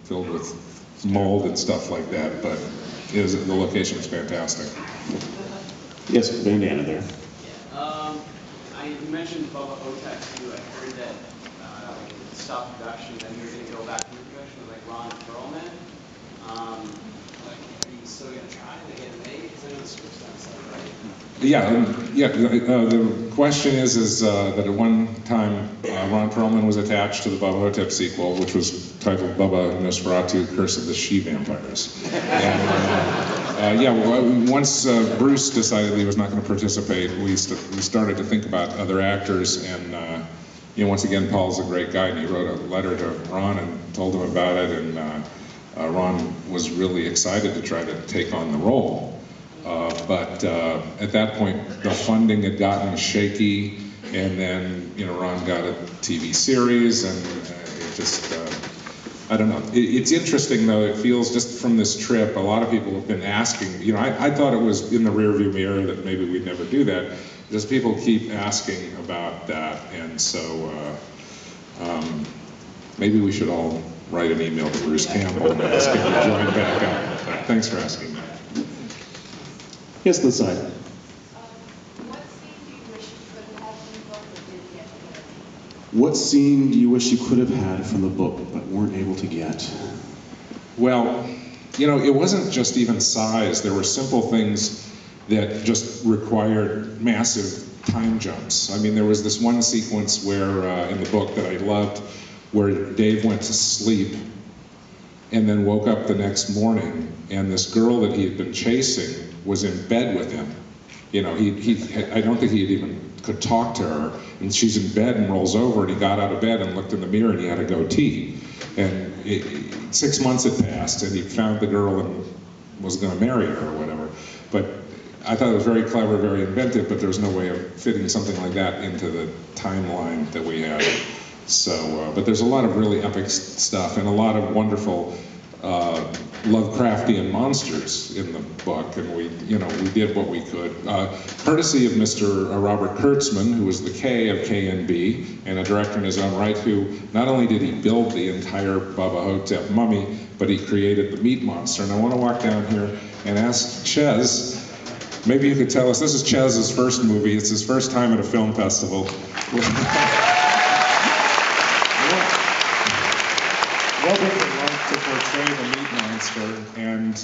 filled with mold and stuff like that, but the location is fantastic. Yes, bandana there. You mentioned Bubba Hotep too. I heard that it stopped production, then you're going to go back into production with like Ron Perlman. Are you still going to try to get it made? Because I know the script's not set, right? The question is that at one time Ron Perlman was attached to the Bubba Hotep sequel, which was titled Bubba Nosferatu, Curse of the She-Vampires. And once Bruce decided he was not going to participate, we started to think about other actors, and once again, Paul's a great guy, and he wrote a letter to Ron and told him about it, and Ron was really excited to try to take on the role. But at that point, the funding had gotten shaky, and then Ron got a TV series, and it just, I don't know. It's interesting though, it feels just from this trip, a lot of people have been asking, I thought it was in the rearview mirror that maybe we'd never do that, just people keep asking about that, and so maybe we should all write an email to Bruce Campbell and ask him to join back up. But thanks for asking that. Yes, this side. What scene do you wish you could have had from the book but weren't able to get? Well, it wasn't just even size. There were simple things that just required massive time jumps. I mean, there was this one sequence where, in the book that I loved, where Dave went to sleep and then woke up the next morning, and this girl that he had been chasing was in bed with him. I don't think he even could talk to her, and she's in bed and rolls over, and he got out of bed and looked in the mirror, and he had a goatee. And 6 months had passed, and he found the girl and was going to marry her or whatever. But I thought it was very clever, very inventive, but there was no way of fitting something like that into the timeline that we had. So, but there's a lot of really epic stuff and a lot of wonderful Lovecraftian monsters in the book, and we did what we could. Courtesy of Mr. Robert Kurtzman, who was the K of K&B, and a director in his own right, who not only did he build the entire Bubba Hotep mummy, but he created the meat monster. And I want to walk down here and ask Ches, maybe you could tell us, this is Chez's first movie, it's his first time at a film festival. What would it like to portray the meat monster, and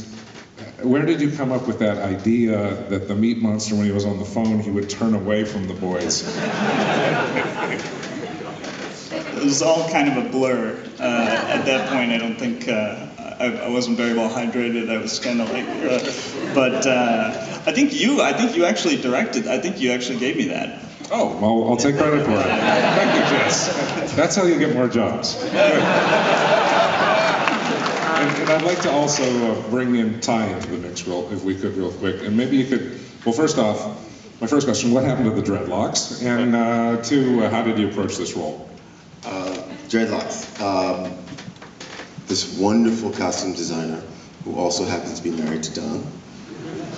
where did you come up with that idea that the meat monster, when he was on the phone, he would turn away from the boys? It was all kind of a blur. At that point, I don't think, I wasn't very well hydrated, I was kind of like, but I think you actually directed, I think you actually gave me that. Oh, well, I'll take credit for it. Thank you, Jess. That's how you get more jobs. And I'd like to also bring in Ty into the mix, if we could, real quick. And maybe you could, well, first off, my first question, what happened to the dreadlocks? And two, how did you approach this role? Dreadlocks. This wonderful costume designer, who also happens to be married to Don,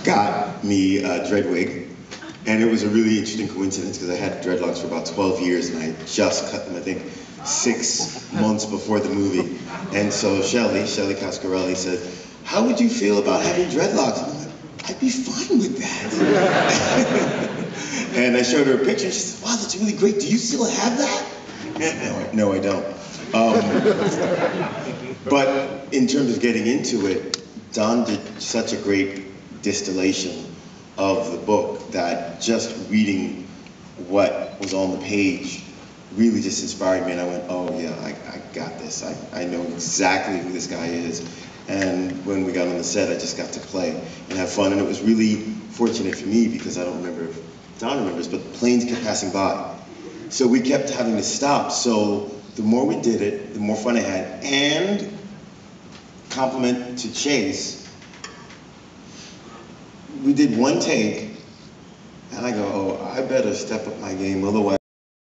got me a dread wig. And it was a really interesting coincidence because I had dreadlocks for about 12 years and I just cut them, I think, 6 months before the movie. And so Shelley Cascarelli said, how would you feel about having dreadlocks? And I'm like, I'd be fine with that. And I showed her a picture and she said, wow, that's really great. Do you still have that? No, I don't. But in terms of getting into it, Don did such a great distillation of the book that just reading what was on the page really just inspired me, and I went, oh yeah, I got this. I know exactly who this guy is. And when we got on the set, I just got to play and have fun, and it was really fortunate for me because I don't remember if Don remembers, but planes kept passing by. So we kept having to stop. So the more we did it, the more fun I had. And compliment to Chase, we did one take, and I go, oh, I better step up my game, otherwise